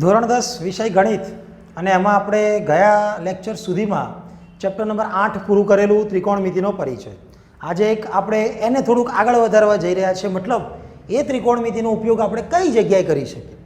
ધોરણ 10 વિષય ગણિત અને એમાં આપણે ગયા લેક્ચર સુધીમાં ચેપ્ટર નંબર 8 પૂરું કરેલું ત્રિકોણમિતિનો પરિચય. આજે એક આપણે એને થોડુંક આગળ વધારવા જઈ રહ્યા છે. મતલબ એ ત્રિકોણમિતિનો ઉપયોગ આપણે કઈ જગ્યાએ કરી શકીએ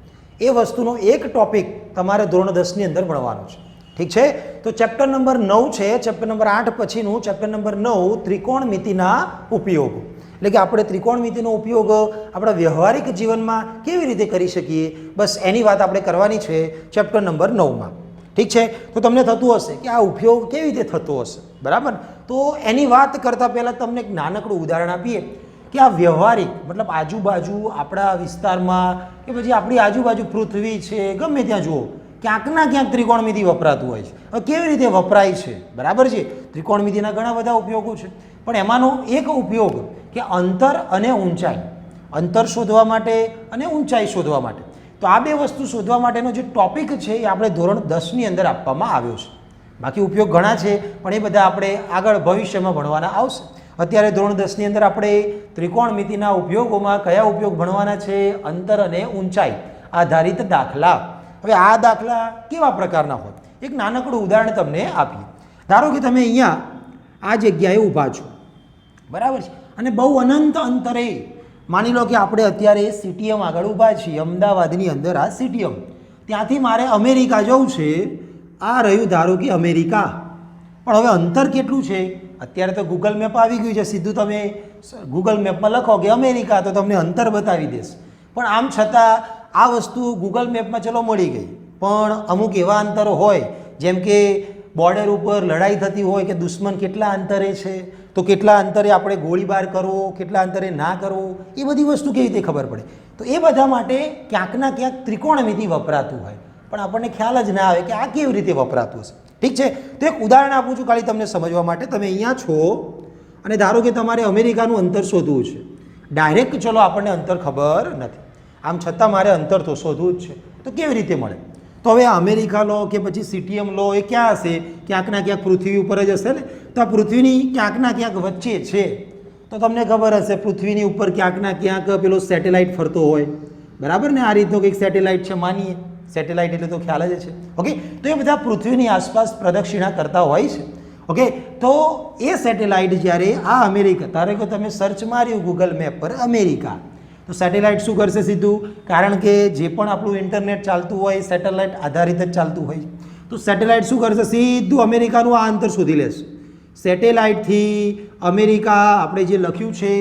એ વસ્તુનો એક ટોપિક તમારે ધોરણ 10ની અંદર ભણવાનો છે. ઠીક છે, તો ચેપ્ટર નંબર 9 છે. ચેપ્ટર નંબર 8 પછીનું ચેપ્ટર નંબર 9 ત્રિકોણમિતિના ઉપયોગો. એટલે કે આપણે ત્રિકોણમિતિનો ઉપયોગ આપણા વ્યવહારિક જીવનમાં કેવી રીતે કરી શકીએ, બસ એની વાત આપણે કરવાની છે ચેપ્ટર નંબર 9માં. ઠીક છે, તો તમને થતું હશે કે આ ઉપયોગ કેવી રીતે થતો હશે, બરાબર? તો એની વાત કરતાં પહેલાં તમને એક નાનકડું ઉદાહરણ આપીએ કે આ વ્યવહારિક મતલબ આજુબાજુ આપણા વિસ્તારમાં કે પછી આપણી આજુબાજુ પૃથ્વી છે, ગમે ત્યાં જુઓ ક્યાંકના ક્યાંક ત્રિકોણમિતિ વપરાતું હોય છે. હવે કેવી રીતે વપરાય છે, બરાબર છે? ત્રિકોણમિતિના ઘણા બધા ઉપયોગો છે, પણ એમાંનો એક ઉપયોગ કે અંતર અને ઊંચાઈ, અંતર શોધવા માટે અને ઊંચાઈ શોધવા માટે. તો આ બે વસ્તુ શોધવા માટેનો જે ટોપિક છે એ આપણે ધોરણ 10ની અંદર આપવામાં આવ્યો છે. બાકી ઉપયોગ ઘણા છે, પણ એ બધા આપણે આગળ ભવિષ્યમાં ભણવાના આવશે. અત્યારે ધોરણ 10ની અંદર આપણે ત્રિકોણમિતિના ઉપયોગોમાં કયા ઉપયોગ ભણવાના છે? અંતર અને ઊંચાઈ આધારિત દાખલા. હવે આ દાખલા કેવા પ્રકારના હોય, એક નાનકડું ઉદાહરણ તમને આપીએ. ધારો કે તમે અહીંયા આ જગ્યાએ ઊભા છો, બરાબર છે, અને બહુ અનંત અંતરે માની લો કે આપણે અત્યારે સીટીએમ આગળ ઊભા છીએ, અમદાવાદની અંદર આ સીટીએમ, ત્યાંથી મારે અમેરિકા જવું છે. આ રહ્યું ધારો કે અમેરિકા, પણ હવે અંતર કેટલું છે? અત્યારે તો ગૂગલ મેપ આવી ગયું છે, સીધું તમે ગૂગલ મેપમાં લખો કે અમેરિકા તો તમને અંતર બતાવી દેશે. પણ આમ છતાં આ વસ્તુ ગૂગલ મેપમાં ચલો મળી ગઈ, પણ અમુક એવા અંતરો હોય જેમ કે બોર્ડર ઉપર લડાઈ થતી હોય કે દુશ્મન કેટલા અંતરે છે, તો કેટલા અંતરે આપણે ગોળીબાર કરવો, કેટલા અંતરે ના કરવો, એ બધી વસ્તુ કેવી રીતે ખબર પડે? તો એ બધા માટે ક્યાંકના ક્યાંક ત્રિકોણમિતિ વપરાતું હોય, પણ આપણને ખ્યાલ જ ના આવે કે આ કેવી રીતે વપરાતું હશે. ઠીક છે, તો એક ઉદાહરણ આપું છું ખાલી તમને સમજવા માટે. તમે અહીંયા છો અને ધારો કે તમારે અમેરિકાનું અંતર શોધવું છે. ડાયરેક્ટ ચલો આપણને અંતર ખબર નથી, આમ છતાં મારે અંતર તો શોધવું જ છે. તો કેવી રીતે મળે? તો હવે અમેરિકા લો કે પછી સીટીએમ લો, એ ક્યાં હશે? ક્યાંકના ક્યાંક પૃથ્વી ઉપર જ હશે ને. તો આ પૃથ્વીની ક્યાંકના ક્યાંક વચ્ચે છે. તો તમને ખબર હશે પૃથ્વીની ઉપર ક્યાંકના ક્યાંક પેલો સેટેલાઇટ ફરતો હોય, બરાબર ને? આ રીતનો કંઈક સેટેલાઇટ છે માનીએ. સેટેલાઇટ એટલે તો ખ્યાલ જ છે. ઓકે, તો એ બધા પૃથ્વીની આસપાસ પ્રદક્ષિણા કરતા હોય છે. ઓકે, તો એ સેટેલાઇટ જ્યારે આ અમેરિકા, ધારો કે તમે સર્ચ માર્યું ગૂગલ મેપ પર અમેરિકા, તો સેટેલાઇટ શું કરશે? સીધું, કારણ કે જે પણ આપણું ઇન્ટરનેટ ચાલતું હોય સેટેલાઇટ આધારિત જ ચાલતું હોય, તો સેટેલાઇટ શું કરશે? સીધું અમેરિકાનું આ અંતર શોધી લેશે. સેટેલાઇટથી અમેરિકા આપણે જે લખ્યું છે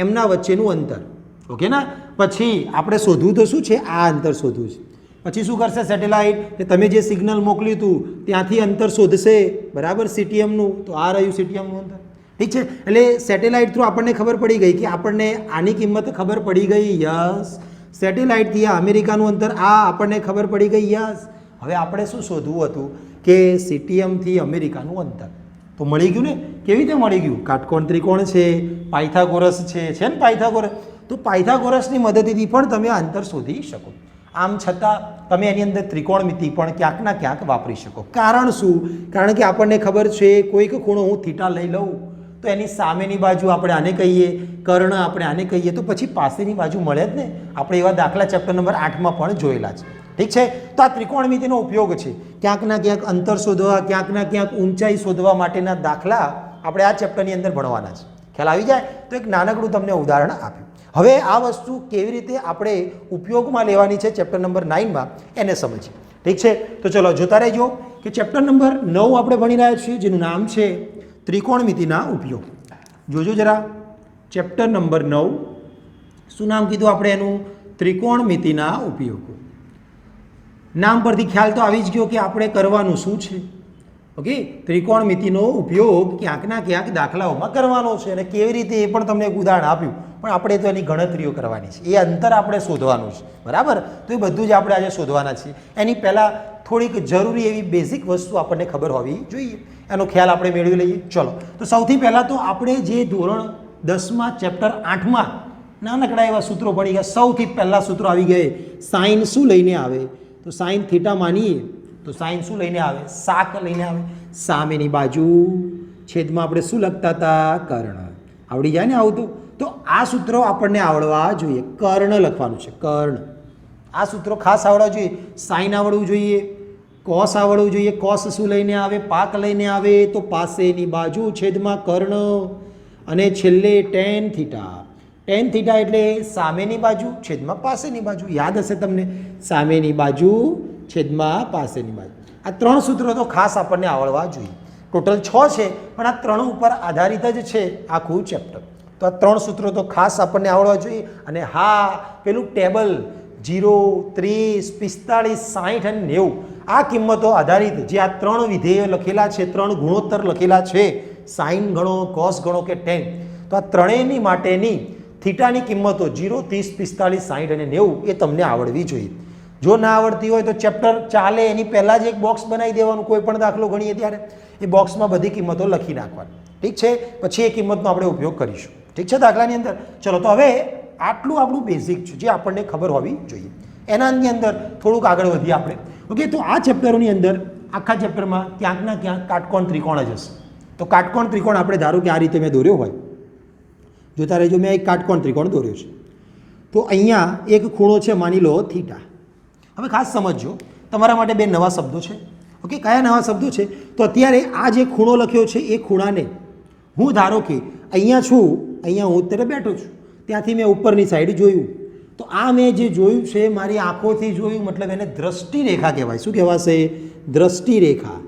એમના વચ્ચેનું અંતર. ઓકે ના? પછી આપણે શોધવું તો શું છે? આ અંતર શોધવું છે. પછી શું કરશે સેટેલાઇટ? કે તમે જે સિગ્નલ મોકલ્યું હતું ત્યાંથી અંતર શોધશે, બરાબર, સીટીએમનું. તો આ રહ્યું સીટીએમનું અંતર. ઠીક છે, એટલે સેટેલાઇટ થ્રુ આપણને ખબર પડી ગઈ કે આપણને આની કિંમત ખબર પડી ગઈ. યસ, સેટેલાઇટથી આ અમેરિકાનું અંતર આ આપણને ખબર પડી ગઈ. યસ, હવે આપણે શું શોધવું હતું? કે સીટીએમથી અમેરિકાનું અંતર. તો મળી ગયું ને? કેવી રીતે મળી ગયું? કાટકોણ ત્રિકોણ છે, પાયથાગોરસ છે ને પાયથાગોરસ. તો પાયથાગોરસની મદદથી પણ તમે આ અંતર શોધી શકો. આમ છતાં તમે એની અંદર ત્રિકોણમિતિ પણ ક્યાંકના ક્યાંક વાપરી શકો. કારણ શું? કારણ કે આપણને ખબર છે કોઈક ખૂણો હું થીટા લઈ લઉં તો એની સામેની બાજુ આપણે આને કહીએ, કર્ણ આપણે આને કહીએ, તો પછી પાસેની બાજુ મળે જ ને. આપણે એવા દાખલા ચેપ્ટર નંબર 8માં પણ જોયેલા છે. ઠીક છે, તો આ ત્રિકોણમિતિનો ઉપયોગ છે ક્યાંકના ક્યાંક અંતર શોધવા, ક્યાંકના ક્યાંક ઊંચાઈ શોધવા માટેના દાખલા આપણે આ ચેપ્ટરની અંદર ભણવાના છે. ખ્યાલ આવી જાય? તો એક નાનકડું તમને ઉદાહરણ આપ્યું. હવે આ વસ્તુ કેવી રીતે આપણે ઉપયોગમાં લેવાની છે ચેપ્ટર નંબર 9માં એને સમજીએ. ઠીક છે, તો ચલો જોતા રહેજો કે ચેપ્ટર નંબર 9 આપણે ભણી રહ્યા છીએ, જેનું નામ છે ત્રિકોણમિતિના ઉપયોગ. જોજો જરા, ચેપ્ટર નંબર 9 શું નામ કીધું આપણે એનું? ત્રિકોણમિતિના ઉપયોગો. નામ પરથી ખ્યાલ તો આવી જ ગયો કે આપણે કરવાનું શું છે. ઓકે, ત્રિકોણમિતિનો ઉપયોગ ક્યાંકના ક્યાંક દાખલાઓમાં કરવાનો છે. અને કેવી રીતે એ પણ તમને એક ઉદાહરણ આપ્યું, પણ આપણે તો એની ગણતરીઓ કરવાની છે. એ અંતર આપણે શોધવાનું છે, બરાબર? તો એ બધું જ આપણે આજે શોધવાના છીએ. એની પહેલાં થોડીક જરૂરી એવી બેઝિક વસ્તુ આપણને ખબર હોવી જોઈએ, એનો ખ્યાલ આપણે મેળવી લઈએ. ચલો, તો સૌથી પહેલાં તો આપણે જે ધોરણ 10માં ચેપ્ટર 8માં નાનકડા એવા સૂત્રો પડી ગયા. સૌથી પહેલાં સૂત્રો આવી ગયે. સાઇન શું લઈને આવે? તો સાઇન થીટા માનીએ તો સાઇન શું લઈને આવે? શાક લઈને આવે. સામેની બાજુ છેદમાં આપણે શું લખતા હતા? કર્ણ. આવડી જાય ને આવતું? તો આ સૂત્રો આપણને આવડવા જોઈએ. કર્ણ લખવાનું છે, કર્ણ. આ સૂત્રો ખાસ આવડવા જોઈએ. સાઇન આવડવું જોઈએ, કોસ આવડવું જોઈએ. કોસ શું લઈને આવે? પાક લઈને આવે. તો પાસેની બાજુ છેદમાં કર્ણ અને છેલ્લે ટેન થીટા. ટેન થીટા એટલે સામેની બાજુ છેદમાં પાસેની બાજુ. યાદ હશે તમને, સામેની બાજુ છેદમાં પાસેની બાજુ. આ 3 સૂત્રો તો ખાસ આપણને આવડવા જોઈએ. ટોટલ 6 છે, પણ આ 3 ઉપર આધારિત જ છે આખું ચેપ્ટર. તો આ 3 સૂત્રો તો ખાસ આપણને આવડવા જોઈએ. અને હા, પેલું ટેબલ 0, 30, 45, 60 અને 90 આ કિંમતો આધારિત જે આ 3 વિધેયો લખેલા છે, 3 ગુણોત્તર લખેલા છે, સાઇન ગણો, કોસ ગણો કે ટેન, તો આ ત્રણેયની માટેની થીટાની કિંમતો 0, 30, 45, 60 અને 90 એ તમને આવડવી જોઈએ. જો ના આવડતી હોય તો ચેપ્ટર ચાલે એની પહેલાં જ એક બોક્સ બનાવી દેવાનું. કોઈ પણ દાખલો ગણીએ ત્યારે એ બોક્સમાં બધી કિંમતો લખી નાખવાની. ઠીક છે, પછી એ કિંમતનો આપણે ઉપયોગ કરીશું. ઠીક છે દાખલાની અંદર. ચલો, તો હવે આટલું આપણું બેઝિક છે જે આપણને ખબર હોવી જોઈએ. એનાની અંદર થોડુંક આગળ વધીએ આપણે. ઓકે, તો આ ચેપ્ટરોની અંદર આખા ચેપ્ટરમાં ક્યાંકના ક્યાંક કાટકોણ ત્રિકોણ જ હશે. તો કાટકોણ ત્રિકોણ આપણે ધારો કે આ રીતે મેં દોર્યો હોય, જોતા રહેજો, મેં એક કાટકોણ ત્રિકોણ દોર્યો છે. તો અહીંયા એક ખૂણો છે, માની લો થીટા. હવે ખાસ સમજજો, તમારા માટે 2 નવા શબ્દો છે. ઓકે, કયા નવા શબ્દો છે? તો અત્યારે આ જે ખૂણો લખ્યો છે એ ખૂણાને હું ધારો કે અહીંયા છું, અહીંયા હું અત્યારે બેઠો છું, ત્યાંથી મેં ઉપરની સાઈડ જોયું. તો આ મેં જે જોયું છે મારી આંખોથી જોયું, મતલબ એને દ્રષ્ટિ રેખા કહેવાય. શું કહેવાશે? દ્રષ્ટિ રેખા.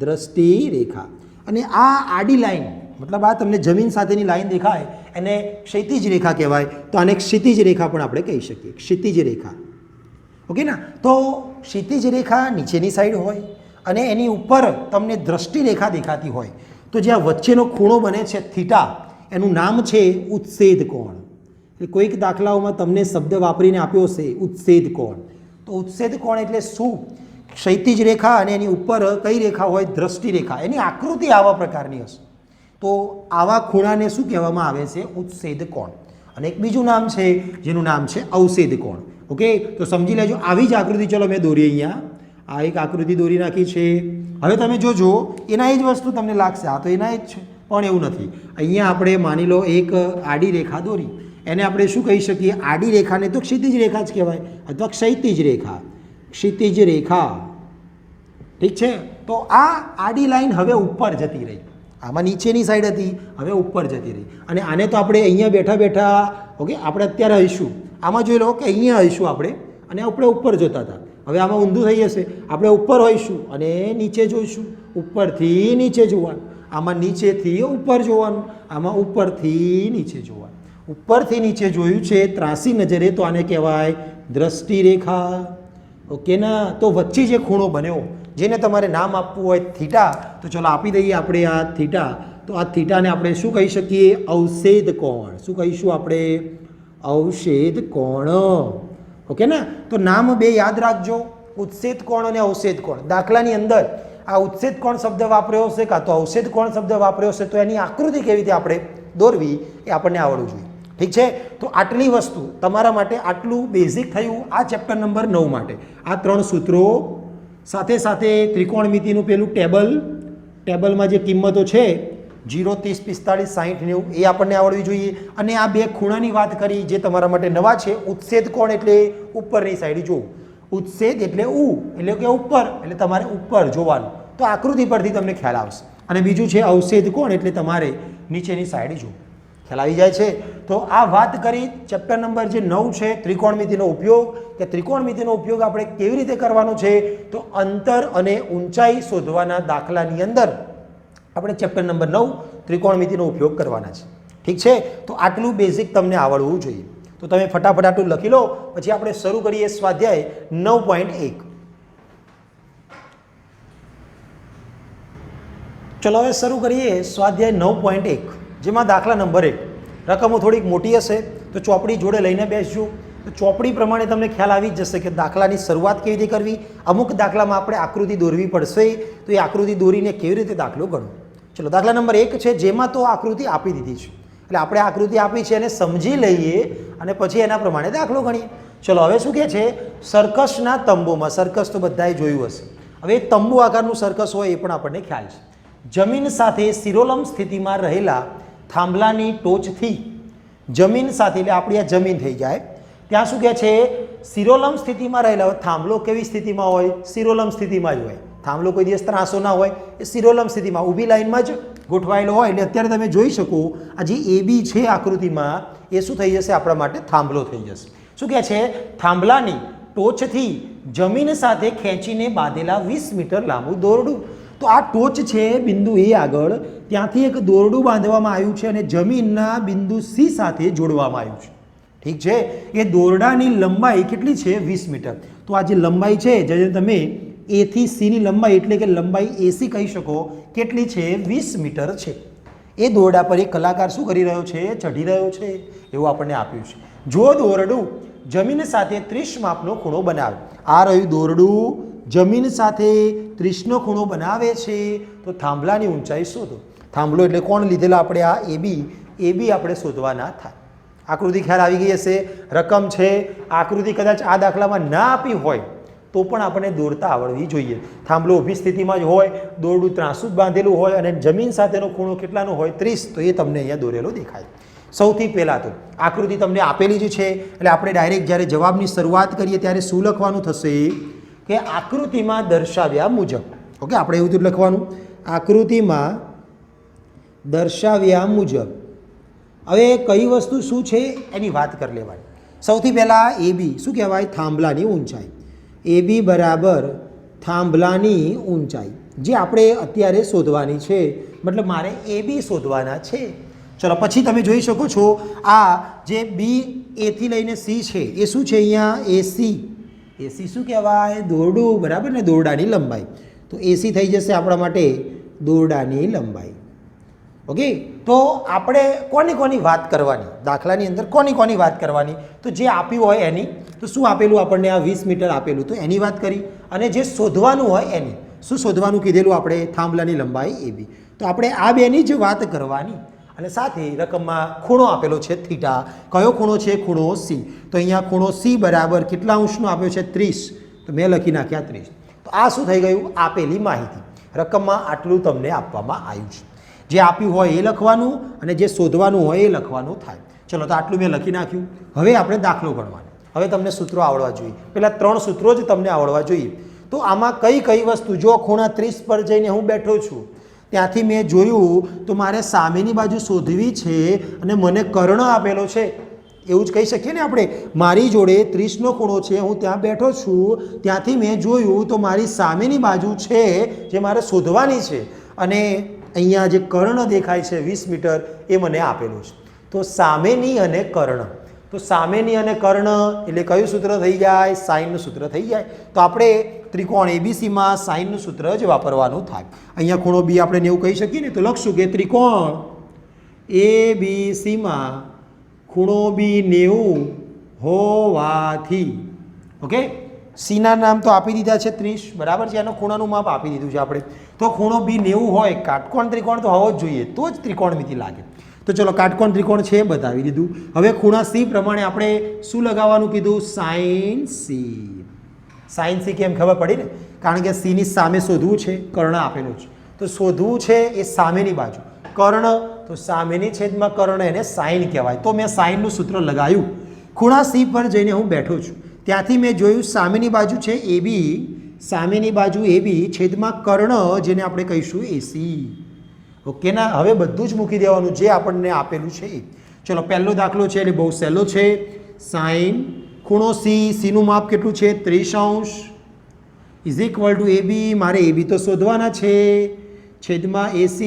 દ્રષ્ટિ રેખા. અને આ આડી લાઈન, મતલબ આ તમને જમીન સાથેની લાઈન દેખાય એને ક્ષિતિજ રેખા કહેવાય. તો આને ક્ષિતિજ રેખા પણ આપણે કહી શકીએ, ક્ષિતિજ રેખા. ઓકે ના? તો ક્ષિતિજ રેખા નીચેની સાઈડ હોય અને એની ઉપર તમને દ્રષ્ટિ રેખા દેખાતી હોય, તો જ્યાં વચ્ચેનો ખૂણો બને છે થીટા, એનું નામ છે ઉત્સેદ કોણ. એટલે કોઈક દાખલાઓમાં તમને શબ્દ વાપરીને આપ્યો હશે ઉત્સેદ કોણ. તો ઉત્સેદ કોણ એટલે શું? ક્ષિતિજ રેખા અને એની ઉપર કઈ રેખા હોય? દ્રષ્ટિ રેખા. એની આકૃતિ આવા પ્રકારની હશે. તો આવા ખૂણાને શું કહેવામાં આવે છે? ઉત્સેદ કોણ. અને એક બીજું નામ છે જેનું નામ છે અવસેદ કોણ. ઓકે, તો સમજી લેજો. આવી જ આકૃતિ ચલો મેં દોરી અહીંયા. આ એક આકૃતિ દોરી નાખી છે. હવે તમે જોજો, એના જ વસ્તુ તમને લાગશે આ તો એના જ છે, પણ એવું નથી. અહીંયા આપણે માની લો એક આડી રેખા દોરી, એને આપણે શું કહી શકીએ? આડી રેખાને તો ક્ષિતિજ રેખા જ કહેવાય, અથવા ક્ષિતિજ રેખા. ક્ષિતિજ રેખા. ઠીક છે. તો આ આડી લાઈન હવે ઉપર જતી રહી. આમાં નીચેની સાઈડ હતી, હવે ઉપર જતી રહી. અને આને તો આપણે અહીંયા બેઠા બેઠા, ઓકે, આપણે અત્યારે હઈશું, આમાં જોઈ લો કે અહીંયા હઈશું આપણે, અને આપણે ઉપર જોતા હતા. હવે આમાં ઊંધું થઈ જશે, આપણે ઉપર હોઈશું અને નીચે જોઈશું. ઉપરથી નીચે જોવાનું, આમાં નીચેથી ઉપર જોવાનું, આમાં ઉપરથી નીચે જોવાનું. ઉપરથી નીચે જોયું છે ત્રાસી નજરે, તો આને કહેવાય દ્રષ્ટિ રેખા. ઓકે ના? તો વચ્ચે જે ખૂણો બન્યો, જેને તમારે નામ આપવું હોય થીટા, તો ચલો આપી દઈએ આપણે આ થીટા. તો આ થીટાને આપણે શું કહી શકીએ? અવસેદ કોણ. શું કહીશું આપણે? અવસેદ કોણ. ઓકે ના? તો નામ 2 યાદ રાખજો, ઉત્સેદ કોણ અને અવસેદ કોણ. દાખલાની અંદર આ ઉત્સેદ કોણ શબ્દ વાપર્યો હશે કાં તો અવસેદ કોણ શબ્દ વાપર્યો હશે, તો એની આકૃતિ કેવી રીતે આપણે દોરવી એ આપણને આવડવું જોઈએ. ઠીક છે? તો આટલી વસ્તુ તમારા માટે, આટલું બેઝિક થયું આ ચેપ્ટર નંબર 9 માટે. આ 3 સૂત્રો સાથે સાથે ત્રિકોણમિતિનું પેલું ટેબલમાં જે કિંમતો છે 0, 30, 45, 60, 90 એ આપણને આવડવી જોઈએ. અને આ 2 ખૂણાની વાત કરી જે તમારા માટે નવા છે. ઉત્સેદ કોણ એટલે ઉપરની સાઈડ જોવું. ઉત્સેદ એટલે એટલે કે ઉપર, એટલે તમારે ઉપર જોવાનું. તો આકૃતિ પરથી તમને ખ્યાલ આવશે. અને બીજું છે અવસેદ કોણ, એટલે તમારે નીચેની સાઈડ જોવું. ખ્યાલ આવી જાય છે? તો આ વાત કરી ચેપ્ટર નંબર જે 9 છે, ત્રિકોણમિતિનો ઉપયોગ. કે ત્રિકોણમિતિનો ઉપયોગ આપણે કેવી રીતે કરવાનો છે? તો અંતર અને ઊંચાઈ શોધવાના દાખલાની અંદર આપણે ચેપ્ટર નંબર 9 ત્રિકોણમિતિનો ઉપયોગ કરવાના છે. ઠીક છે? તો આટલું બેઝિક તમને આવડવું જોઈએ. તો તમે ફટાફટ આટલું લખી લો, પછી આપણે શરૂ કરીએ સ્વાધ્યાય 9.1. ચલો હવે શરૂ કરીએ સ્વાધ્યાય 9.1, જેમાં દાખલા નંબર 1. રકમો થોડીક મોટી હશે તો ચોપડી જોડે લઈને બેસજો. તો ચોપડી પ્રમાણે તમને ખ્યાલ આવી જ જશે કે દાખલાની શરૂઆત કેવી રીતે કરવી. અમુક દાખલામાં આપણે આકૃતિ દોરવી પડશે, તો એ આકૃતિ દોરીને કેવી રીતે દાખલો ગણવો. ચલો, દાખલા નંબર 1 છે, જેમાં તો આકૃતિ આપી દીધી છે, એટલે આપણે આકૃતિ આપી છે એને સમજી લઈએ અને પછી એના પ્રમાણે દાખલો ગણીએ. ચલો, હવે શું કહે છે? સર્કસના તંબુમાં. સર્કસ તો બધાએ જોયું હશે. હવે એક તંબુ આકારનું સર્કસ હોય એ પણ આપણને ખ્યાલ છે. જમીન સાથે શિરોલંબ સ્થિતિમાં રહેલા થાંભલાની ટોચથી જમીન સાથે, એટલે આપણી આ જમીન થઈ જાય, ત્યાં શું કહે છે? શિરોલંબ સ્થિતિમાં રહેલા હોય, થાંભલો કેવી સ્થિતિમાં હોય? શિરોલંબ સ્થિતિમાં જ હોય. થાંભલો કોઈ દિવસ ત્રાસો ના હોય, એ શિરોલંબ સ્થિતિમાં ઊભી લાઈનમાં જ ગોઠવાયેલો હોય. એટલે અત્યારે તમે જોઈ શકો આ જે AB છે આકૃતિમાં, એ શું થઈ જશે? આપણા માટે થાંભલો થઈ જશે. શું કહે છે? થાંભલાની ટોચથી જમીન સાથે ખેંચીને બાંધેલા 20 મીટર લાંબુ દોરડું. તો આ ટોચ છે બિંદુ A આગળ, ત્યાંથી એક દોરડું બાંધવામાં આવ્યું છે અને જમીનના બિંદુ C સાથે જોડવામાં આવ્યું છે. ઠીક છે. એ દોરડાની લંબાઈ કેટલી છે? 20 મીટર. તો આ જે લંબાઈ છે, જે તમે A થી C ની લંબાઈ એટલે કે લંબાઈ AC કહી શકો, કેટલી છે? 20 મીટર છે. એ દોરડા પર એક કલાકાર શું કરી રહ્યો છે? ચઢી રહ્યો છે. એવું આપણને આપ્યું છે. જો દોરડું જમીન સાથે 30 માપનો ખૂણો બનાવે, આ રહ્યું દોરડું જમીન સાથે 30નો ખૂણો બનાવે છે, તો થાંભલાની ઊંચાઈ શોધો. થાંભલો એટલે કોણ લીધેલા આપણે? આ AB આપણે શોધવાના થાય. આકૃતિ ખ્યાલ આવી ગઈ હશે. રકમ છે. આકૃતિ કદાચ આ દાખલામાં ના આપી હોય તો પણ આપણને દોરતા આવડવી જોઈએ. થાંભલો ઊભી સ્થિતિમાં જ હોય, દોરડું ત્રાંસુ જ બાંધેલું હોય અને જમીન સાથેનો ખૂણો કેટલાનો હોય? 30. તો એ તમને અહીંયા દોરેલો દેખાય. સૌથી પહેલાં તો આકૃતિ તમને આપેલી જ છે, એટલે આપણે ડાયરેક્ટ જ્યારે જવાબની શરૂઆત કરીએ ત્યારે શું લખવાનું થશે? કે આકૃતિમાં દર્શાવ્યા મુજબ. ઓકે, આપણે એવું તો લખવાનું, આકૃતિમાં દર્શાવ્યા મુજબ. હવે કઈ વસ્તુ શું છે એની વાત કરી લેવાની. સૌથી પહેલાં AB શું કહેવાય? થાંભલાની ઊંચાઈ. AB બરાબર થાંભલાની ઊંચાઈ, જે આપણે અત્યારે શોધવાની છે. મતલબ મારે AB શોધવાના છે. ચલો, પછી તમે જોઈ શકો છો આ જે B A થી લઈને C છે એ શું છે? અહીંયા AC શું કહેવાય? દોરડું. બરાબર ને? દોરડાની લંબાઈ. તો AC થઈ જશે આપણા માટે દોરડાની લંબાઈ. ઓકે, તો આપણે કોની વાત કરવાની દાખલાની અંદર? કોની વાત કરવાની? તો જે આપ્યું હોય એની. તો શું આપેલું આપણને? આ 20 મીટર આપેલું, તો એની વાત કરી. અને જે શોધવાનું હોય એની. શું શોધવાનું કીધેલું આપણે? થાંભલાની લંબાઈ AB. તો આપણે આ બેની જ વાત કરવાની. અને સાથે રકમમાં ખૂણો આપેલો છે θ. કયો ખૂણો છે? ખૂણો C. તો અહીંયા ખૂણો C બરાબર કેટલા અંશનો આપ્યો છે? 30. તો મેં લખી નાખ્યા 30. તો આ શું થઈ ગયું? આપેલી માહિતી. રકમમાં આટલું તમને આપવામાં આવ્યું છે. જે આપ્યું હોય એ લખવાનું અને જે શોધવાનું હોય એ લખવાનું થાય. ચલો, તો આટલું મેં લખી નાખ્યું. હવે આપણે દાખલો ગણવાનો. હવે તમને સૂત્રો આવડવા જોઈએ. પહેલાં 3 સૂત્રો જ તમને આવડવા જોઈએ. તો આમાં કઈ વસ્તુ? જો ખૂણા 30 પર જઈને હું બેઠો છું, ત્યાંથી મેં જોયું તો મારે સામેની બાજુ શોધવી છે અને મને કર્ણ આપેલો છે. એવું જ કહી શકીએ ને આપણે. મારી જોડે 30નો ખૂણો છે, હું ત્યાં બેઠો છું, ત્યાંથી મેં જોયું તો મારી સામેની બાજુ છે જે મારે શોધવાની છે, અને અહીંયા જે કર્ણ દેખાય છે 20 મીટર, એ મને આપેલું છે. તો સામેની અને કર્ણ. તો સામેની અને કર્ણ એટલે કયું સૂત્ર થઈ જાય? સાઇનનું સૂત્ર થઈ જાય. તો આપણે ત્રિકોણ ABCમાં સાઇનનું સૂત્ર જ વાપરવાનું થાય. અહીંયા ખૂણો B આપણે 90 કહી શકીએ ને, તો લખશું કે ત્રિકોણ ABCમાં ખૂણો B 90 હોવાથી. ઓકે, Cના નામ તો આપી દીધા છે 30. બરાબર છે? એનો ખૂણાનું માપ આપી દીધું છે આપણે. તો ખૂણો B 90 હોય, કાટકોણ ત્રિકોણ તો હોવો જ જોઈએ, તો જ ત્રિકોણમિતિ લાગે. તો ચલો, કાટકોણ ત્રિકોણ છે બતાવી દીધું. હવે ખૂણા C પ્રમાણે આપણે શું લગાવવાનું કીધું? Sign C. સાઇન C કેમ ખબર પડી ને? કારણ કે C ની સામે શોધવું છે, કર્ણ આપેલું છે. તો શોધવું છે એ સામેની બાજુ, કર્ણ તો સામેની છેદમાં કર્ણ, એને સાઇન કહેવાય. તો મેં સાઇનનું સૂત્ર લગાવ્યું. ખૂણા C પર જઈને હું બેઠો છું, ત્યાંથી મેં જોયું સામેની બાજુ છે AB, સામેની બાજુ AB છેદમાં કર્ણ, જેને આપણે કહીશું AC. ઓકે ના? હવે બધું જ મૂકી દેવાનું જે આપણને આપેલું છે એ. ચલો, પહેલો દાખલો છે એટલે બહુ સહેલો છે. સાઇન ખૂણો C નું માપ કેટલું છે? 30° ઇઝ ઇક્વલ ટુ AB. મારે AB તો શોધવાના છે, છેદમાં AC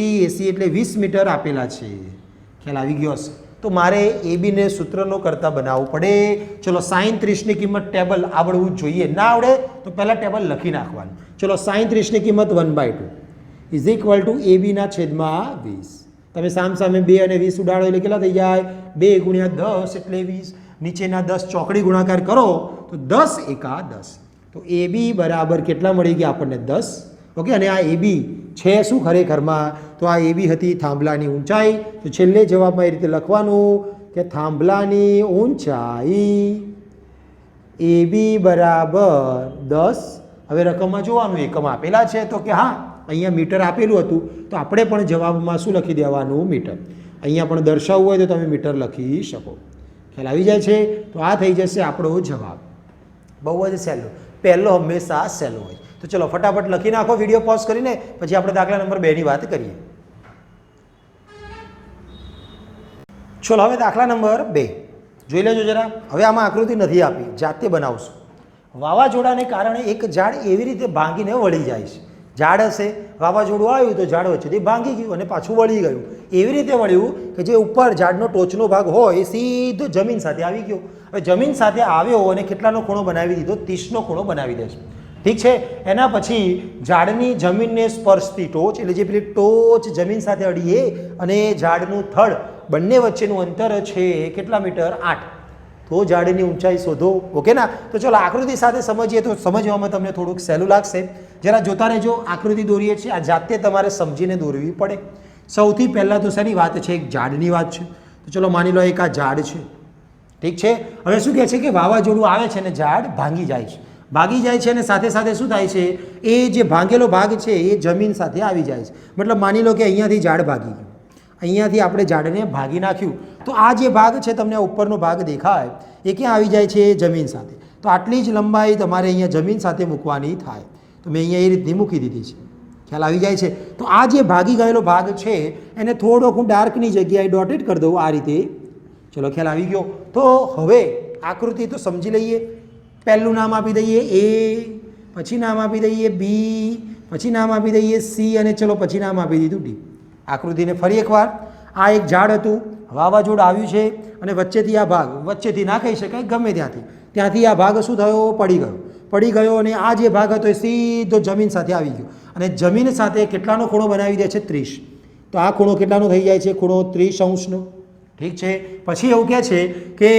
એટલે 20 મીટર આપેલા છે. ખ્યાલ આવી ગયો હશે? તો મારે AB ને સૂત્રનો કરતા બનાવવું પડે. ચલો, સાઇન 30ની કિંમત ટેબલ આવડવું જ જોઈએ. ના આવડે તો પહેલાં ટેબલ લખી નાખવાનું. ચલો, સાઇન 30ની કિંમત 1/2 ઇઝ ઇક્વલ ટુ AB ના છેદમાં 20. તમે સામે 2 અને 20 ઉડાડો એટલે કેટલા થઈ જાય? 2 × 10 એટલે 20. નીચેના 10 ચોકડી ગુણાકાર કરો તો 10 એકા 10. તો AB બરાબર કેટલા મળી ગયા આપણને? 10. ઓકે, અને આ AB છે શું ખરેખરમાં? તો આ AB હતી થાંભલાની ઊંચાઈ. તો છેલ્લે જવાબમાં એ રીતે લખવાનું કે થાંભલાની ઊંચાઈ AB બરાબર 10. હવે રકમમાં જોવાનું, એકમ આપેલા છે તો કે હા, અહીંયા મીટર આપેલું હતું તો આપણે પણ જવાબમાં શું લખી દેવાનું? મીટર. અહીંયા પણ દર્શાવવું હોય તો તમે મીટર લખી શકો. ખ્યાલ આવી જાય છે? તો આ થઈ જશે આપણો જવાબ. બહુ જ સહેલું. પહેલો હંમેશા સહેલો હોય. તો ચલો ફટાફટ લખી નાખો વિડીયો પોઝ કરીને, પછી આપણે દાખલા નંબર 2ની વાત કરીએ. ચલો હવે દાખલા નંબર 2 જોઈ લેજો જરા. હવે આમાં આકૃતિ નથી આપી, જાતે બનાવશું. વાવાઝોડાને કારણે એક ઝાડ એવી રીતે ભાંગીને વળી જાય છે. ઝાડ હશે, વાવાઝોડું આવ્યું તો ઝાડ વચ્ચેથી ભાંગી ગયું અને પાછું વળી ગયું. એવી રીતે વળ્યું કે જે ઉપર ઝાડનો ટોચનો ભાગ હોય એ સીધો જમીન સાથે આવી ગયો. હવે જમીન સાથે આવ્યો અને કેટલાનો ખૂણો બનાવી દીધો? 30નો ખૂણો બનાવી દેશે. ઠીક છે. એના પછી ઝાડની જમીનને સ્પર્શતી ટોચ, એટલે જે પેલી ટોચ જમીન સાથે અડીએ અને ઝાડનું થડ બંને વચ્ચેનું અંતર છે કેટલા મીટર? 8. તો ઝાડની ઊંચાઈ શોધો. ઓકે ના? તો ચલો આકૃતિ સાથે સમજીએ તો સમજવામાં તમને થોડુંક સહેલું લાગશે. જરા જોતા રહેજો. આકૃતિ દોરીએ છીએ, આ જાતે તમારે સમજીને દોરવી પડે. સૌથી પહેલાં તો શેની વાત છે? એક ઝાડની વાત છે. તો ચલો માની લો એક આ ઝાડ છે. ઠીક છે. હવે શું કહે છે કે વાવાઝોડું આવે છે અને ઝાડ ભાંગી જાય છે. ભાગી જાય છે અને સાથે સાથે શું થાય છે? એ જે ભાંગેલો ભાગ છે એ જમીન સાથે આવી જાય છે. મતલબ માની લો કે અહીંયાથી ઝાડ ભાગી ગયું, અહીંયાથી આપણે ઝાડને ભાગી નાખ્યું, તો આ જે ભાગ છે તમને ઉપરનો ભાગ દેખાય એ ક્યાં આવી જાય છે? જમીન સાથે. તો આટલી જ લંબાઈ તમારે અહીંયા જમીન સાથે મૂકવાની થાય. તો મેં અહીંયા એ રીતની મૂકી દીધી છે. ખ્યાલ આવી જાય છે? તો આ જે ભાગી ગયેલો ભાગ છે એને થોડોક હું ડાર્કની જગ્યાએ ડોટેડ કરી દઉં આ રીતે. ચલો ખ્યાલ આવી ગયો. તો હવે આકૃતિ તો સમજી લઈએ. પહેલું નામ આપી દઈએ A, પછી નામ આપી દઈએ B, પછી નામ આપી દઈએ C અને ચલો પછી નામ આપી દીધું D. આકૃતિને ફરી એકવાર. આ એક ઝાડ હતું, વાવાઝોડું આવ્યું છે અને વચ્ચેથી આ ભાગ, વચ્ચેથી ના કહી શકાય, ગમે ત્યાંથી આ ભાગ શું થયો? પડી ગયો અને આ જે ભાગ હતો એ સીધો જમીન સાથે આવી ગયો અને જમીન સાથે કેટલાનો ખૂણો બનાવી દે છે? 30. તો આ ખૂણો કેટલાનો થઈ જાય છે? ખૂણો 30 અંશનો. ઠીક છે. પછી એવું કહે છે કે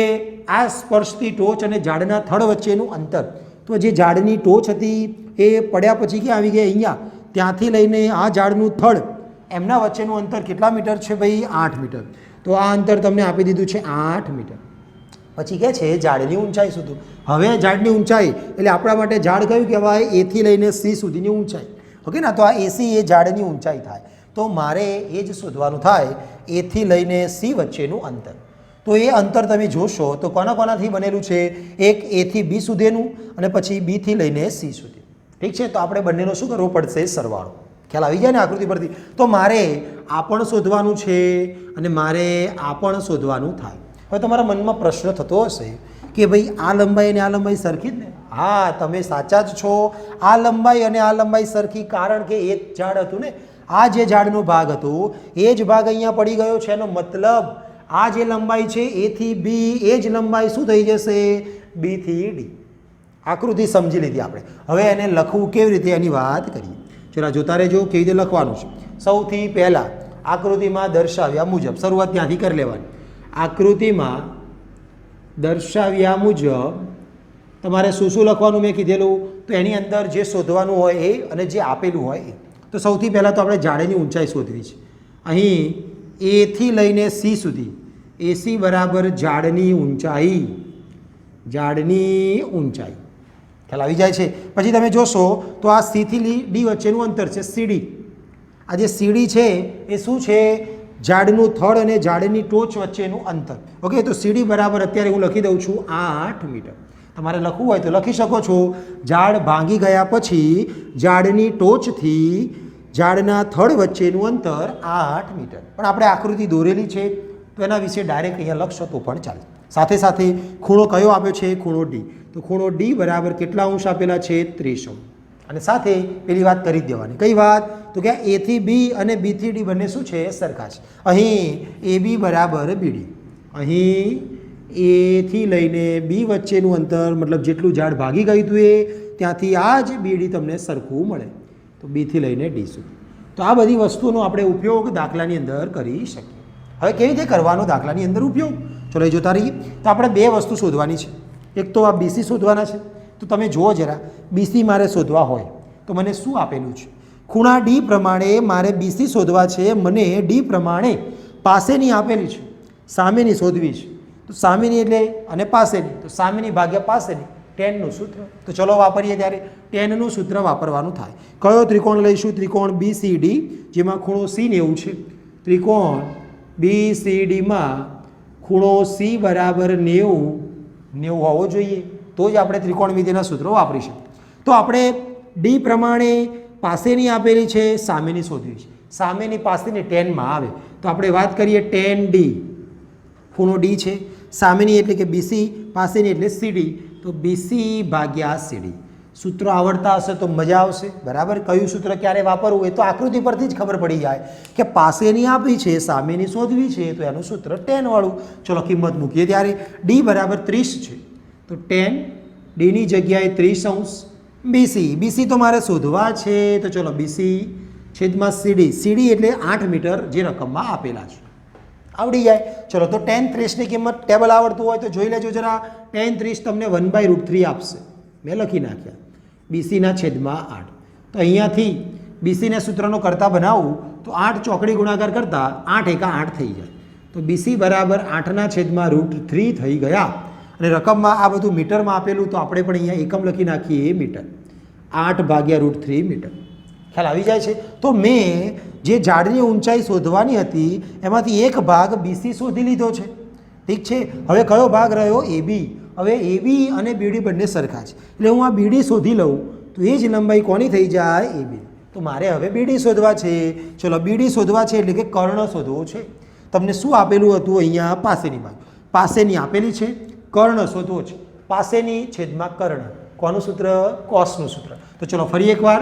આ સ્પર્શતી ટોચ અને ઝાડના થડ વચ્ચેનું અંતર. તો જે ઝાડની ટોચ હતી એ પડ્યા પછી ક્યાં આવી ગયા? અહીંયા. ત્યાંથી લઈને આ ઝાડનું થડ, એમના વચ્ચેનું અંતર કેટલા મીટર છે ભાઈ? 8 મીટર. તો આ અંતર તમને આપી દીધું છે 8 મીટર. પછી કહે છે ઝાડની ઊંચાઈ શોધો. હવે ઝાડની ઊંચાઈ એટલે આપણા માટે ઝાડ કયું કહેવાય? A થી લઈને C સુધીની ઊંચાઈ. ઓકે ના? તો આ AC એ ઝાડની ઊંચાઈ થાય. તો મારે એ જ શોધવાનું થાય, A થી લઈને C વચ્ચેનું અંતર. તો એ અંતર તમે જોશો તો કોનાથી બનેલું છે? એક A થી B સુધીનું અને પછી B થી લઈને C સુધી. ઠીક છે. તો આપણે બંનેનો શું કરવો પડશે? સરવાળો. ખ્યાલ આવી જાય ને આકૃતિ પરથી? તો મારે આ પણ શોધવાનું છે અને મારે આ પણ શોધવાનું થાય. હવે તમારા મનમાં પ્રશ્ન થતો હશે કે ભાઈ આ લંબાઈ અને આ લંબાઈ સરખી જ ને? હા, તમે સાચા જ છો. આ લંબાઈ અને આ લંબાઈ સરખી, કારણ કે એક ઝાડ હતું ને, આ જે ઝાડનો ભાગ હતો એ જ ભાગ અહીંયા પડી ગયો છે. એનો મતલબ આ જે લંબાઈ છે A થી B એ જ લંબાઈ શું થઈ જશે? B થી D. આકૃતિ સમજી લીધી આપણે. હવે એને લખવું કેવી રીતે એની વાત કરીએ. ચલો જોતા રહેજો કેવી રીતે લખવાનું છે. સૌથી પહેલાં આકૃતિમાં દર્શાવ્યા મુજબ શરૂઆત ત્યાંથી કરી લેવાની. આકૃતિમાં દર્શાવ્યા મુજબ તમારે શું શું લખવાનું મેં કીધેલું? તો એની અંદર જે શોધવાનું હોય એ અને જે આપેલું હોય એ. તો સૌથી પહેલાં તો આપણે ઝાડની ઊંચાઈ શોધવી છે. અહીં A થી લઈને C સુધી AC બરાબર ઝાડની ઊંચાઈ. ખ્યાલ આવી જાય છે? પછી તમે જોશો તો આ C થી D વચ્ચેનું અંતર છે CD. આ જે CD છે એ શું છે? ઝાડનું થડ અને ઝાડની ટોચ વચ્ચેનું અંતર. ઓકે, તો CD બરાબર અત્યારે હું લખી દઉં છું 8 મીટર. તમારે લખવું હોય તો લખી શકો છો. ઝાડ ભાંગી ગયા પછી ઝાડની ટોચથી ઝાડના થડ વચ્ચેનું અંતર 8 મીટર. પણ આપણે આકૃતિ દોરેલી છે તો એના વિશે ડાયરેક્ટ અહીંયા લખશો તો પણ ચાલે. સાથે સાથે ખૂણો કયો આપ્યો છે? ખૂણો D. તો ખૂણો D બરાબર કેટલા અંશ આપેલા છે? 30 અંશ. અને સાથે પેલી વાત કરી જ દેવાની. કઈ વાત? તો કે A થી B અને B થી D બંને શું છે? સરખા છે. અહીં AB બરાબર BD. અહીં A થી લઈને B વચ્ચેનું અંતર, મતલબ જેટલું ઝાડ ભાગી ગયું હતું એ, ત્યાંથી આ જ BD તમને સરખું મળે. તો B થી લઈને D સુધી. તો આ બધી વસ્તુનો આપણે ઉપયોગ દાખલાની અંદર કરી શકીએ. હવે કેવી રીતે કરવાનો દાખલાની અંદર ઉપયોગ? ચલો એ જોતા રહીએ. તો આપણે બે વસ્તુ શોધવાની છે. એક તો આ BC શોધવાના છે. તો તમે જુઓ જરા, BC મારે શોધવા હોય તો મને શું આપેલું છે? ખૂણા D પ્રમાણે મારે BC શોધવા છે. મને D પ્રમાણે પાસેની આપેલી છે, સામેની શોધવી છે. તો સામેની એટલે અને પાસેની, તો સામેની ભાગ્યા પાસેની, ટેનનું સૂત્ર. તો ચલો વાપરીએ. ત્યારે ટેનનું સૂત્ર વાપરવાનું થાય. કયો ત્રિકોણ લઈશું? ત્રિકોણ BCD, જેમાં ખૂણો C 90 છે. ત્રિકોણ BCD માં ખૂણો C બરાબર 90 હોવો જોઈએ. તો જ આપણે ત્રિકોણમિતિના સૂત્રો વાપરીશું. તો આપણે ડી પ્રમાણે પાસેની આપેલી છે, સામેની શોધવી છે. સામેની પાસેની ટેનમાં આવે તો આપણે વાત કરીએ ટેન ડી, ખૂણો ડી છે, સામેની એટલે કે બીસી, પાસેની એટલે સીડી, તો બીસી ભાગ્યા સીડી. સૂત્રો આવડતા હશે તો મજા આવશે, બરાબર. કયું સૂત્ર ક્યારે વાપરવું એ તો આકૃતિ પરથી જ ખબર પડી જાય કે પાસેની આપી છે, સામેની શોધવી છે, તો એનું સૂત્ર ટેન વાળું. ચલો કિંમત મૂકીએ ત્યારે ડી બરાબર 30 છે, તો ટેન ડીની જગ્યાએ 30 બીસી. બીસી તો મારે શોધવા છે, તો ચલો બીસી છેદમાં સીડી. સીડી એટલે 8 મીટર જે રકમમાં આપેલા છે, આવડી જાય. ચલો તો ટેન 30ની કિંમત ટેબલ આવડતું હોય તો જોઈ લેજો જરા. ટેન 30 તમને 1/√3 આપશે, મેં લખી નાખ્યા, બીસીના છેદમાં 8. તો અહીંયાથી બીસીના સૂત્રનો કરતા બનાવું તો 8 ચોકડી ગુણાકાર કરતાં 8 એકા 8 થઈ જાય, તો બીસી બરાબર 8ના છેદમાં √3 થઈ ગયા. અને રકમમાં આ બધું મીટરમાં આપેલું તો આપણે પણ અહીંયા એકમ લખી નાખીએ મીટર, 8/√3 મીટર. ખ્યાલ આવી જાય છે. તો મેં જે ઝાડની ઊંચાઈ શોધવાની હતી એમાંથી એક ભાગ બીસી શોધી લીધો છે, ઠીક છે. હવે કયો ભાગ રહ્યો? એબી. હવે એબી અને બીડી બંને સરખા છે, એટલે હું આ બીડી શોધી લઉં તો એ જ લંબાઈ કોની થઈ જાય? એબી. તો મારે હવે બીડી શોધવા છે. ચલો બીડી શોધવા છે એટલે કે કર્ણ શોધવો છે. તમને શું આપેલું હતું અહીંયા? પાસેની બાજુ, પાસેની આપેલી છે, કર્ણ શોધવો છે, પાસેની છેદમાં કર્ણ. કોનું સૂત્ર? કોસનું સૂત્ર. તો ચલો ફરી એકવાર,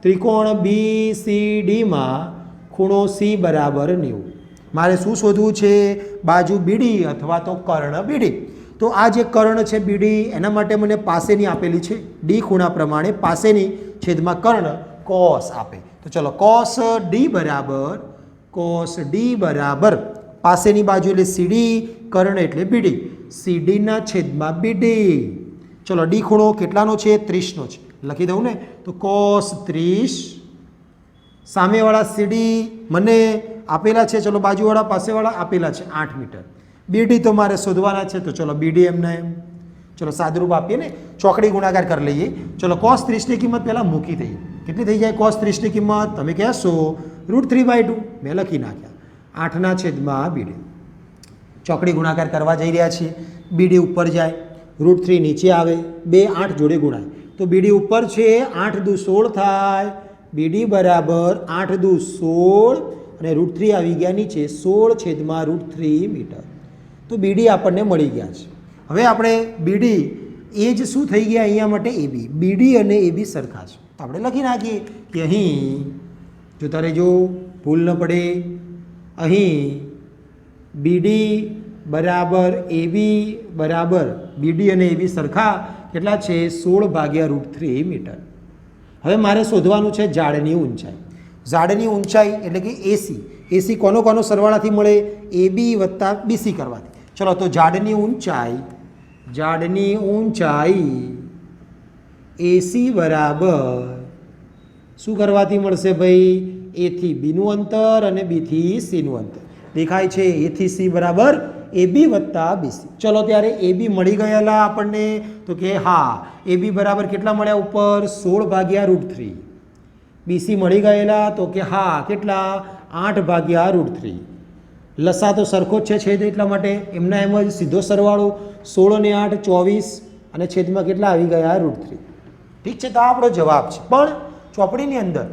ત્રિકોણ BCDમાં ખૂણો C બરાબર 90. મારે શું શોધવું છે? બાજુ બીડી અથવા તો કર્ણ બીડી. તો આ જે કર્ણ છે બીડી, એના માટે મને પાસેની આપેલી છે, ડી ખૂણા પ્રમાણે પાસેની છેદમાં કર્ણ કોસ આપે. તો ચલો કોસ ડી બરાબર પાસેની બાજુ એટલે સીડી, કર્ણ એટલે બીડી, સીડીના છેદમાં બીડી. ચલો ડી ખૂણો કેટલાનો છે? 30નો છે, લખી દઉં ને, તો કોસ 30. સામેવાળા સીડી મને આપેલા છે, ચલો બાજુવાળા પાસેવાળા આપેલા છે 8 મીટર. બીડી તો મારે શોધવાના છે, તો ચલો બીડી એમના એમ. ચલો સાદુરૂપ આપીએ ને, ચોકડી ગુણાકાર કરી લઈએ. ચલો કોસ 30ની કિંમત પહેલાં મૂકી દઈએ. કેટલી થઈ જાય કોસ 30ની કિંમત? તમે કહેશો √3/2, મેં લખી નાખ્યા, 8ના છેદમાં બીડી. ચોકડી ગુણાકાર કરવા જઈ રહ્યા છીએ. બીડી ઉપર જાય, √3 નીચે આવે, 2 8 જોડે ગુણાય, તો બીડી ઉપર છે, 8 દુ 16 થાય. બીડી બરાબર 8 દુ 16 અને √3 આવી ગયા નીચે, 16 છેદમાં √3 મીટર. તો બીડી આપણને મળી ગયા છે. હવે આપણે બીડી એ જ શું થઈ ગયા અહીંયા માટે? એબી. બીડી અને એબી સરખા છે, તો આપણે લખી નાખીએ કે અહીં જો તારે જો ભૂલ ન પડે, અહીં બીડી બરાબર એબી બરાબર બીડી અને એબી સરખા કેટલા છે? 16/√3 મીટર. હવે મારે શોધવાનું છે ઝાડની ઊંચાઈ. ઝાડની ઊંચાઈ એટલે કે એસી. એસી કોનો સરવાળાથી મળે? એબી વત્તા બીસી કરવાથી. ચલો તો ઝાડની ઊંચાઈ એસી બરાબર શું કરવાથી મળશે ભાઈ? એ થી બીનું અંતર અને બી થી સીનું અંતર. દેખાય છે? એ થી સી બરાબર એબી વત્તા બીસી. ચલો ત્યારે એબી મળી ગયેલા આપણને, તો કે હા, એબી બરાબર કેટલા મળ્યા ઉપર? 16/√3. બીસી મળી ગયેલા, તો કે હા, કેટલા? 8/√3. લસા તો સરખો જ છે છેદ, એટલા માટે એમના એમ જ સીધો સરવાળો, 16 અને 8 24 અને છેદમાં કેટલા આવી ગયા? √3. ઠીક છે, તો આ આપણો જવાબ છે. પણ ચોપડીની અંદર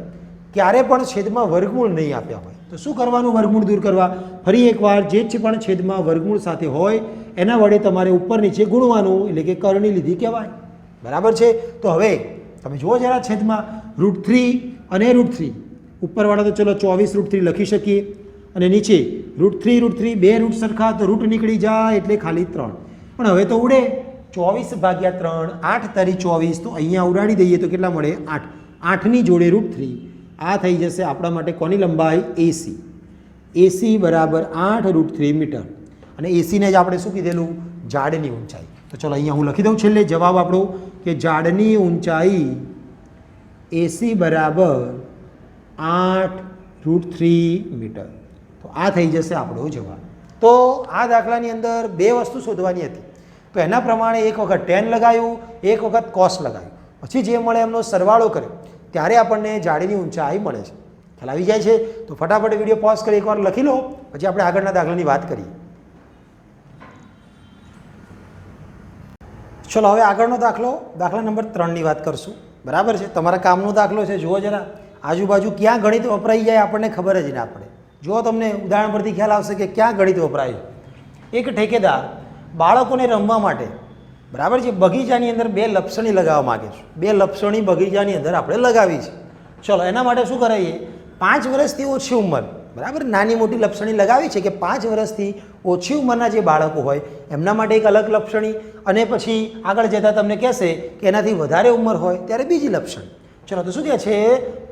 ક્યારે પણ છેદમાં વર્ગમૂળ નહીં આપ્યા હોય તો શું કરવાનું? વર્ગમૂળ દૂર કરવા. ફરી એકવાર, જે જ પણ છેદમાં વર્ગમૂળ સાથે હોય એના વડે તમારે ઉપર નીચે ગુણવાનું, એટલે કે કરણી લીધી કહેવાય. બરાબર છે? તો હવે તમે જુઓ જરા છેદમાં √3 અને √3. ઉપરવાળા તો ચલો 24√3 લખી શકીએ, અને નીચે √3 બે રૂટ સરખા, તો રૂટ નીકળી જાય એટલે ખાલી 3. પણ હવે તો ઉડે, 24/3, 8 તારી 24, તો અહીંયા ઉડાડી દઈએ તો કેટલા મળે? 8. 8ની જોડે √3. આ થઈ જશે આપણા માટે કોની લંબાઈ? એસી. એસી બરાબર 8√3 મીટર. અને એસીને જ આપણે શું કીધેલું? ઝાડની ઊંચાઈ. તો ચલો અહીંયા હું લખી દઉં છેલ્લે જવાબ આપણો, કે ઝાડની ઊંચાઈ એસી બરાબર 8√3 મીટર. તો આ થઈ જશે આપણો જવાબ. તો આ દાખલાની અંદર બે વસ્તુ શોધવાની હતી, તો એના પ્રમાણે એક વખત ટેન લગાવ્યું, એક વખત કોસ લગાવ્યું, પછી જે મળે એમનો સરવાળો કર્યો, ત્યારે આપણને ઝાડની ઊંચાઈ મળે છે. ખ્યાલ આવી જાય છે? તો ફટાફટ વિડીયો પોઝ કરી એકવાર લખી લો, પછી આપણે આગળના દાખલાની વાત કરીએ. ચલો હવે આગળનો દાખલા નંબર 3ની વાત કરશું. બરાબર છે, તમારા કામનો દાખલો છે. જુઓ જરા, આજુબાજુ ક્યાં ગણિત વપરાઈ જાય આપણને ખબર જ ના પડે. જુઓ, તમને ઉદાહરણ પરથી ખ્યાલ આવશે કે ક્યાં ગણિત વપરાય. એક ઠેકેદાર બાળકોને રમવા માટે, બરાબર છે, બગીચાની અંદર 2 લપસણી લગાવવા માગે છે. 2 લપસણી બગીચાની અંદર આપણે લગાવી છે. ચલો, એના માટે શું કરાવીએ? 5 વર્ષથી ઓછી ઉંમર, બરાબર, નાની મોટી લપસણી લગાવી છે કે 5 વર્ષથી ઓછી ઉંમરના જે બાળકો હોય એમના માટે એક અલગ લપસણી, અને પછી આગળ જતાં તમને કહેશે કે એનાથી વધારે ઉંમર હોય ત્યારે બીજી લપસણી. ચલો, તો શું કહે છે?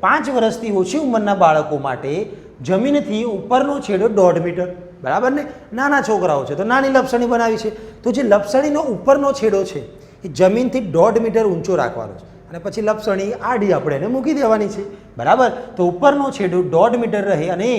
5 વર્ષથી ઓછી ઉંમરના બાળકો માટે જમીનથી ઉપરનો છેડો 1.5 મીટર, બરાબર ને? નાના છોકરાઓ છે તો નાની લપસણી બનાવી છે. તો જે લપસણીનો ઉપરનો છેડો છે એ જમીનથી 1.5 મીટર ઊંચો રાખવાનો છે, અને પછી લપસણી આડી આપણે એને મૂકી દેવાની છે. બરાબર, તો ઉપરનો છેડો 1.5 મીટર રહે અને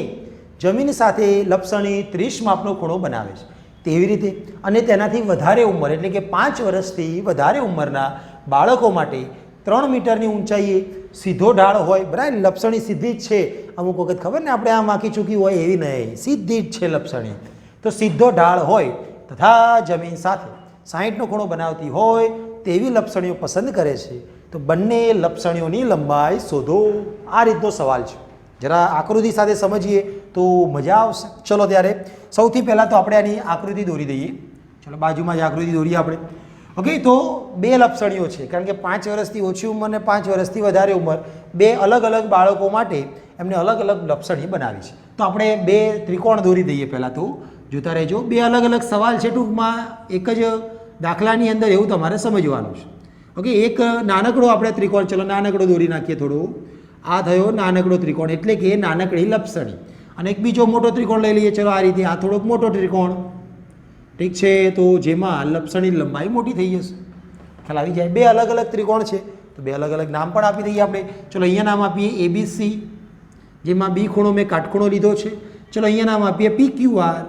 જમીન સાથે લપસણી 30 માપનો ખૂણો બનાવે છે. તેવી રીતે અને તેનાથી વધારે ઉંમર એટલે કે 5 વર્ષથી વધારે ઉંમરના બાળકો માટે 3 મીટરની ઊંચાઈએ સીધો ઢાળ હોય. બરાબર, લપસણી સીધી જ છે. અમુક વખત ખબર ને આપણે આમ આખી ચૂકી હોય એવી નહીં, સીધી જ છે લપસણી. તો સીધો ઢાળ હોય તથા જમીન સાથે 60નો ખૂણો બનાવતી હોય તેવી લપસણીઓ પસંદ કરે છે. તો બંને લપસણીઓની લંબાઈ શોધો. આ રીતનો સવાલ છે. જરા આકૃતિ સાથે સમજીએ તો મજા આવશે. ચલો, ત્યારે સૌથી પહેલાં તો આપણે આની આકૃતિ દોરી દઈએ. ચલો, બાજુમાં જ આકૃતિ દોરીએ આપણે. ઓકે, તો 2 લપસણીઓ છે, કારણ કે 5 વર્ષથી ઓછી ઉંમર અને 5 વર્ષથી વધારે ઉંમર, 2 અલગ અલગ બાળકો માટે એમને અલગ અલગ લપસણી બનાવી છે. તો આપણે 2 ત્રિકોણ દોરી દઈએ. પહેલાં તો જોતા રહેજો. 2 અલગ અલગ સવાલ છે, ટૂંકમાં એક જ દાખલાની અંદર એવું તમારે સમજવાનું છે. ઓકે, એક નાનકડો આપણે ત્રિકોણ, ચલો નાનકડો દોરી નાખીએ થોડો. આ થયો નાનકડો ત્રિકોણ એટલે કે નાનકડી લપસણી. અને એક બીજો મોટો ત્રિકોણ લઈ લઈએ. ચલો, આ રીતે આ થોડોક મોટો ત્રિકોણ, ઠીક છે. તો જેમાં લપસણી લંબાઈ મોટી થઈ જશે. ખ્યાલ આવી જાય. 2 અલગ અલગ ત્રિકોણ છે તો 2 અલગ અલગ નામ પણ આપી દઈએ આપણે. ચલો, અહીંયા નામ આપીએ ABC, જેમાં B ખૂણો મેં કાટખૂણો લીધો છે. ચલો, અહીંયા નામ આપીએ PQR,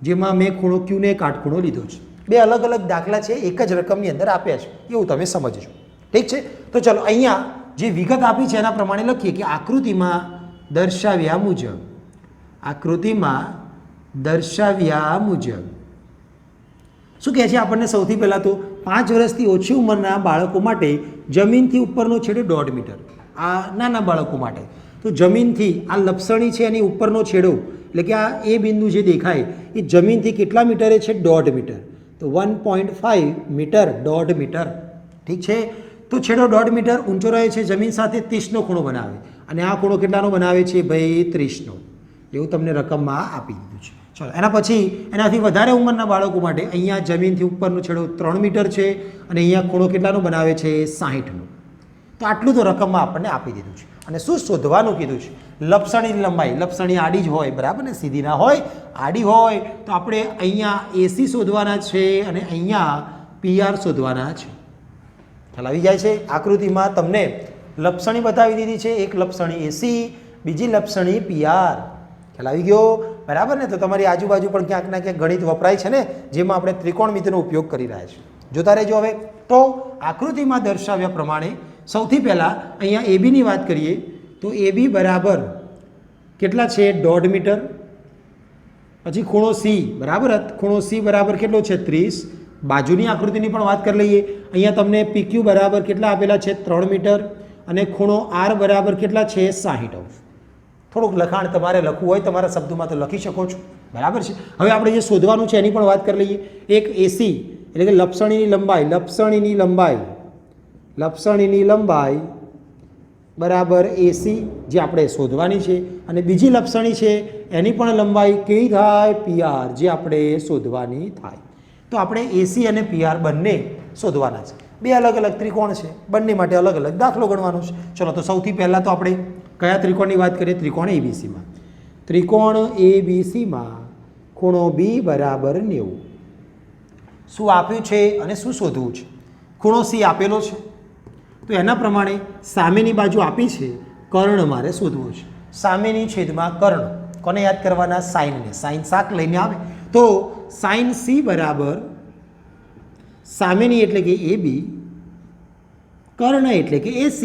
જેમાં મેં ખૂણો Q ને કાટખૂણો લીધો છે. 2 અલગ અલગ દાખલા છે, એક જ રકમની અંદર આપ્યા છે, એવું તમે સમજજો. ઠીક છે. તો ચલો, અહીંયા જે વિગત આપી છે એના પ્રમાણે લખીએ કે આકૃતિમાં દર્શાવ્યા મુજબ શું કહે છે આપણને? સૌથી પહેલાં તો 5 વર્ષથી ઓછી ઉંમરના બાળકો માટે જમીનથી ઉપરનો છેડો 1.5 મીટર. આ નાના બાળકો માટે તો જમીનથી આ લપસણી છે એની ઉપરનો છેડો એટલે કે આ એ બિંદુ જે દેખાય એ જમીનથી કેટલા મીટરે છે? 1.5 મીટર. તો 1.5 મીટર, 1.5 મીટર. ઠીક છે. તો છેડો 1.5 મીટર ઊંચો રહે છે, જમીન સાથે 30નો ખૂણો બનાવે. અને આ ખૂણો કેટલાનો બનાવે છે ભાઈ? 30નો. એવું તમને રકમમાં આપી દીધું છે. ચલો, એના પછી એનાથી વધારે ઉંમરના બાળકો માટે અહીંયા જમીનથી ઉપરનો છેડો 3 મીટર છે અને અહીંયા ખૂણો કેટલાનો બનાવે છે? 60નો. તો આટલું તો રકમમાં આપણને આપી દીધું છે. અને શું શોધવાનું કીધું છે? લપસણીની લંબાઈ. લપસણી આડી જ હોય, બરાબર ને? સીધી ના હોય, આડી હોય. તો આપણે અહીંયા AC શોધવાના છે અને અહીંયા PR શોધવાના છે. ખ્યાલ આવી જાય છે? આકૃતિમાં તમને લપસણી બતાવી દીધી છે. એક લપસણી AC, બીજી લપસણી PR. ખ્યાલ આવી ગયો? બરાબર ને? તો તમારી આજુબાજુ પણ ક્યાંક ના ક્યાંક ગણિત વપરાય છે ને, જેમાં આપણે ત્રિકોણમિતિનો ઉપયોગ કરી રહ્યા છીએ. જોતા રહેજો. હવે તો આકૃતિમાં દર્શાવ્યા પ્રમાણે સૌથી પહેલાં અહીંયા ABની વાત કરીએ તો AB બરાબર કેટલા છે? 1.5 મીટર. પછી ખૂણો C, બરાબર, ખૂણો C બરાબર કેટલો છે? 30. બાજુની આકૃતિની પણ વાત કરી લઈએ. અહીંયા તમને PQ બરાબર કેટલા આપેલા છે? 3 મીટર. અને ખૂણો R બરાબર કેટલા છે? 60. થોડુંક લખાણ તમારે લખવું હોય તમારા શબ્દોમાં તો લખી શકો છો. બરાબર છે. હવે આપણે જે શોધવાનું છે એની પણ વાત કરી લઈએ. એક AC એટલે કે લપસણીની લંબાઈ બરાબર AC, જે આપણે શોધવાની છે. અને બીજી લપસણી છે એની પણ લંબાઈ કેવી થાય? PR, જે આપણે શોધવાની થાય. તો આપણે AC અને PR બંને શોધવાના છે. 2 અલગ અલગ ત્રિકોણ છે, બંને માટે અલગ અલગ દાખલો ગણવાનો છે. ચલો, તો સૌથી પહેલાં તો આપણે કયા ત્રિકોણની વાત કરીએ? ત્રિકોણ ABCમાં. ત્રિકોણ ABCમાં ખૂણો B બરાબર 90. શું આપ્યું છે અને શું શોધવું છે? ખૂણો C આપેલો છે તો એના પ્રમાણે સામેની બાજુ આપી છે, કર્ણ મારે શોધવો છે. સામેની છેદમાં કર્ણ. કોને યાદ કરવાના? સાઇનને. સાઇન શાક લઈને આવે તો સાઇન C બરાબર સામેની એટલે કે AB, કર્ણ એટલે કે AC.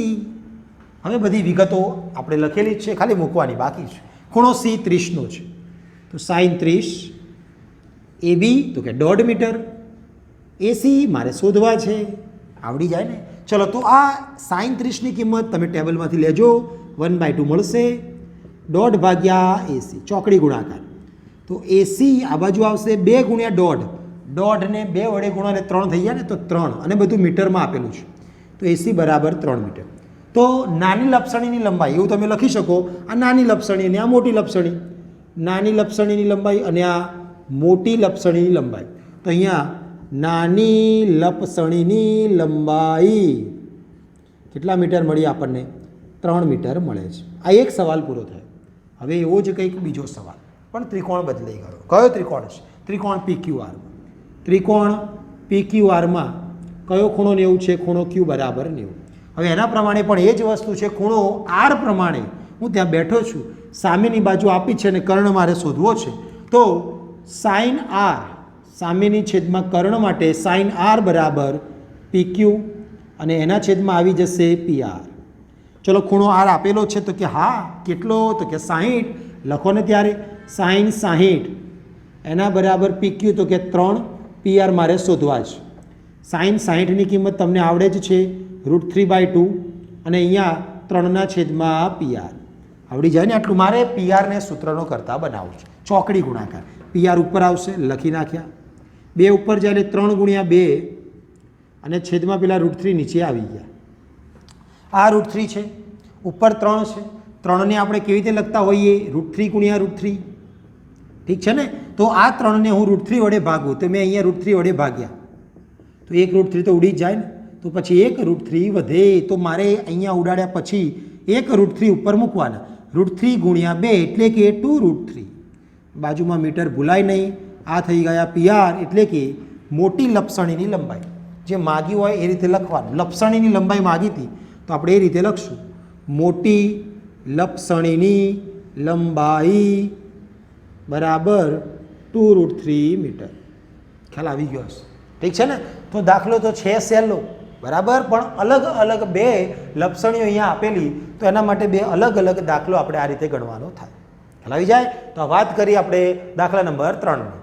હવે બધી વિગતો આપણે લખેલી જ છે, ખાલી મૂકવાની બાકી છે. ખૂણો C 30નો છે તો સાઇન 30. AB તો કે 1.5 મીટર. એસી મારે શોધવા છે, આવડી જાય ને. ચલો તો આ સાઈન 30ની કિંમત તમે ટેબલમાંથી લેજો, 1/2 મળશે, 1.5 ભાગ્યા એસી, ચોકડી ગુણાકાર. તો એસી આ બાજુ આવશે 2 ગુણ્યા 1.5, 1.5 ને 2 વડે ગુણો એટલે 3 થઈ ગયા ને, તો 3, અને બધું મીટરમાં આપેલું છે. તો એસી બરાબર 3 મીટર. તો નાની લપસણીની લંબાઈ એવું તમે લખી શકો, આ નાની લપસણી અને આ મોટી લપસણી, નાની લપસણીની લંબાઈ અને આ મોટી લપસણીની લંબાઈ. તો અહીંયા નાની લપસણીની લંબાઈ કેટલા મીટર મળી આપણને? 3 મીટર મળે છે. આ એક સવાલ પૂરો થયો. હવે એવો જ કંઈક બીજો સવાલ, પણ ત્રિકોણ બદલાઈ ગયો. કયો ત્રિકોણ છે? ત્રિકોણ PQR. ત્રિકોણ PQRમાં કયો ખૂણો 90 છે? ખૂણો Q બરાબર 90. હવે એના પ્રમાણે પણ એ જ વસ્તુ છે, ખૂણો R પ્રમાણે હું ત્યાં બેઠો છું, સામેની બાજુ આપી છે અને કર્ણ મારે શોધવો છે. તો સાઇન R સામેની છેદમાં કર્ણ માટે સાઇન R બરાબર PQ અને એના છેદમાં આવી જશે PR. ચલો ખૂણો R આપેલો છે, તો કે હા કેટલો? તો કે 60. લખો ને ત્યારે સાઇન 60 એના બરાબર PQ, તો કે 3, PR મારે શોધવા છે. સાઇન 60ની કિંમત તમને આવડે જ છે, √3/2 અને અહીંયા 3ના છેદમાં PR. આવડી જાય ને આટલું. મારે PRને સૂત્રનો કરતા બનાવવું છે, ચોકડી ગુણાકાર. PR ઉપર આવશે, લખી નાખ્યા, 2 ઉપર જાય એટલે 3 ગુણ્યા 2 અને છેદમાં પેલા √3 નીચે આવી ગયા. આ √3 છે, ઉપર 3 છે, 3ને આપણે કેવી રીતે લખતા હોઈએ? √3 ગુણ્યા √3. ઠીક છે ને? તો આ 3ને હું √3 વડે ભાગું, તો મેં અહીંયા √3 વડે ભાગ્યા, તો એક √3 તો ઉડી જ જાય ને. તો પછી એક √3 વધે, તો મારે અહીંયા ઉડાડ્યા પછી એક √3 ઉપર મૂકવાના. √3 ગુણ્યા 2 એટલે કે 2√3. બાજુમાં મીટર ભૂલાય નહીં. આ થઈ ગયા PR, એટલે કે મોટી લપસણીની લંબાઈ. જે માગી હોય એ રીતે લખવાનું. લપસણીની લંબાઈ માગી હતી તો આપણે એ રીતે લખશું, મોટી લપસણીની લંબાઈ બરાબર 2√3 મીટર. ખ્યાલ આવી ગયો હશે? ઠીક છે ને? તો દાખલો તો છે સહેલો, બરાબર, પણ અલગ અલગ 2 લપસણીઓ અહીંયા આપેલી, તો એના માટે 2 અલગ અલગ દાખલો આપણે આ રીતે ગણવાનો થાય. ખ્યાલ આવી જાય? તો વાત કરી આપણે દાખલા નંબર 3ની.